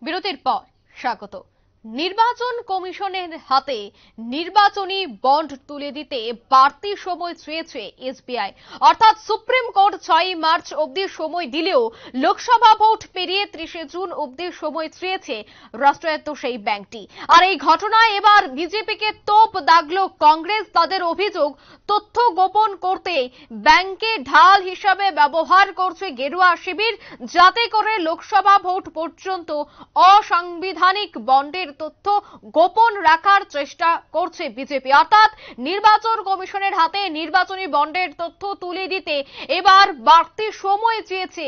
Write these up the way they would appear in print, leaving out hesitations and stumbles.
বিরতির পর স্বাগত। নির্বাচন কমিশনের হাতে নির্বাচনী বন্ড তুলে দিতে বাড়তি সময় চেয়েছে এসবিআই। অর্থাৎ সুপ্রিম কোর্ট 6 মার্চ অবধি সময় দিলেও লোকসভা ভোট পেরিয়ে 30 জুন অবধি সময় চেয়েছে রাষ্ট্রায়ত্ত সেই ব্যাংকটি। আর এই ঘটনায় এবার বিজেপিকে তোপ দাগলো কংগ্রেস। তাদের অভিযোগ, তথ্য গোপন করতে ব্যাংকে ঢাল হিসাবে ব্যবহার করছে গেরুয়া শিবির, যাতে করে লোকসভা ভোট পর্যন্ত অসাংবিধানিক বন্ডের তথ্য গোপন রাখার চেষ্টা করছে বিজেপি। অর্থাৎ নির্বাচন কমিশনের হাতে নির্বাচনী বন্ডের তথ্য তুলে দিতে এবার বাড়তি সময় চেয়েছে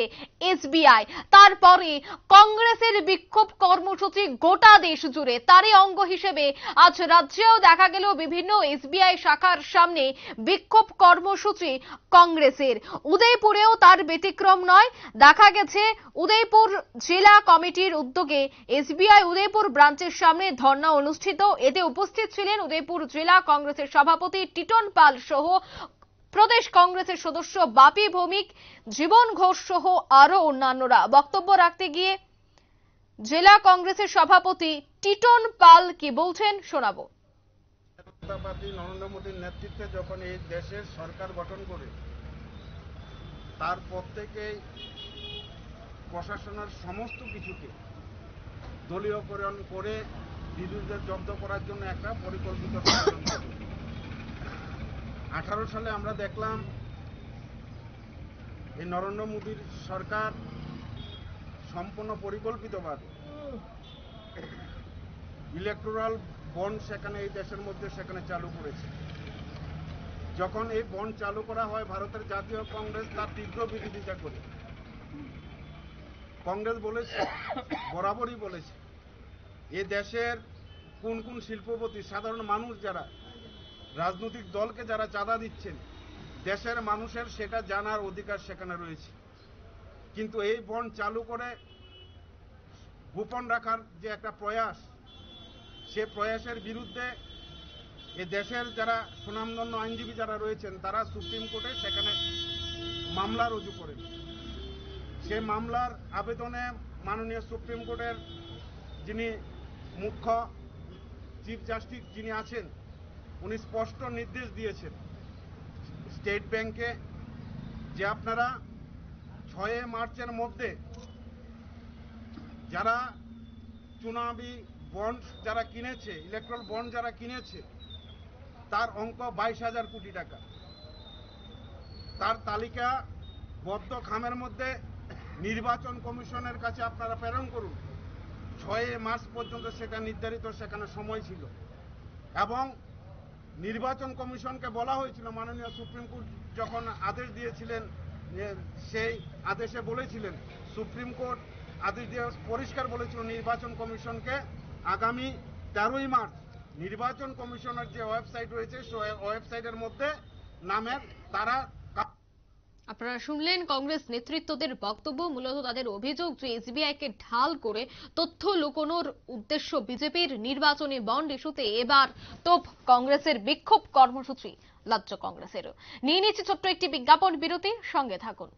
এসবিআই। তারপরে কংগ্রেসের বিক্ষোভ কর্মসূচি গোটা দেশ জুড়ে। তারই অঙ্গ হিসেবে আজ রাজ্যেও দেখা গেল বিভিন্ন এসবিআই শাখার সামনে বিক্ষোভ কর্মসূচি কংগ্রেসের। উদয়পুরেও তার ব্যতিক্রম নয়। দেখা গেছে উদয়পুর জেলা কমিটির উদ্যোগে এসবিআই উদয়পুর ব্রাঞ্চের সামনে ধর্ণা অনুষ্ঠিত। এতে উপস্থিত ছিলেন উদয়পুর জেলা কংগ্রেসের সভাপতি টিটন পাল সহ প্রদেশ কংগ্রেসের সদস্য বাপি ভৌমিক, জীবন ঘোষ সহ আরো অন্যান্যরা। বক্তব্য রাখতে গিয়ে জেলা কংগ্রেসের সভাপতি টিটন পাল কি বলছেন শোনাবো। নরেন্দ্র মোদীর নেতৃত্বে যখন এই দেশের সরকার গঠন করে, তারপর থেকেই প্রশাসনের সমস্ত কিছুকে দলীয়করণ করে বিরোধীদের জব্দ করার জন্য একটা পরিকল্পিত 18 সালে আমরা দেখলাম এই নরেন্দ্র মোদীর সরকার সম্পূর্ণ পরিকল্পিতভাবে ইলেকটোরাল বন্ড সেখানে এই দেশের মধ্যে সেখানে চালু করেছে। যখন এই বন্ড চালু করা হয়, ভারতের জাতীয় কংগ্রেস তার তীব্র বিরোধিতা করে। কংগ্রেস বলেছে, বরাবরই বলেছে, এ দেশের কোন কোন শিল্পপতি, সাধারণ মানুষ যারা, রাজনৈতিক দলকে যারা চাঁদা দিচ্ছেন, দেশের মানুষের সেটা জানার অধিকার সেখানে রয়েছে। কিন্তু এই বন্ড চালু করে গোপন রাখার যে একটা প্রয়াস, সে প্রয়াসের বিরুদ্ধে এ দেশের যারা সুনামধন্য আইনজীবী যারা রয়েছেন, তারা সুপ্রিম কোর্টে সেখানে মামলা রুজু করেন। সে মামলার আবেদনে মাননীয় সুপ্রিম কোর্টের যিনি মুখ্য চিফ জাস্টিস যিনি আছেন, উনি স্পষ্ট নির্দেশ দিয়েছেন স্টেট ব্যাংকে যে আপনারা 6 মার্চের মধ্যে যারা চুনাবি বন্ড যারা কিনেছে, ইলেকট্রাল বন্ড যারা কিনেছে, তার অঙ্ক 22,000 কোটি টাকা, তার তালিকা বদ্ধ খামের মধ্যে নির্বাচন কমিশনের কাছে আপনারা প্রেরণ করুন। 6 মার্চ পর্যন্ত সেটা নির্ধারিত সেখানে সময় ছিল এবং নির্বাচন কমিশনকে বলা হয়েছিল, মাননীয় সুপ্রিম কোর্ট যখন আদেশ দিয়েছিলেন, সেই আদেশে বলেছিলেন, সুপ্রিম কোর্ট আদেশ দিয়ে পরিষ্কার বলেছিল নির্বাচন কমিশনকে আগামী 13ই মার্চ নির্বাচন কমিশনের যে ওয়েবসাইট রয়েছে, সেই ওয়েবসাইটের মধ্যে নামের তারা। আপনারা শুনলেন কংগ্রেস নেতৃত্বদের বক্তব্য। মূলত তাদের অভিযোগ যে এসবিআইকে ঢাল করে তথ্য লুকোনোর উদ্দেশ্য বিজেপির। নির্বাচনী বন্ড ইস্যুতে এবার তোপ কংগ্রেসের বিক্ষোভ কর্মসূচি রাজ্য কংগ্রেসের। নিয়ে নিচ্ছে ছোট্ট একটি বিজ্ঞাপন বিরতি, সঙ্গে থাকুন।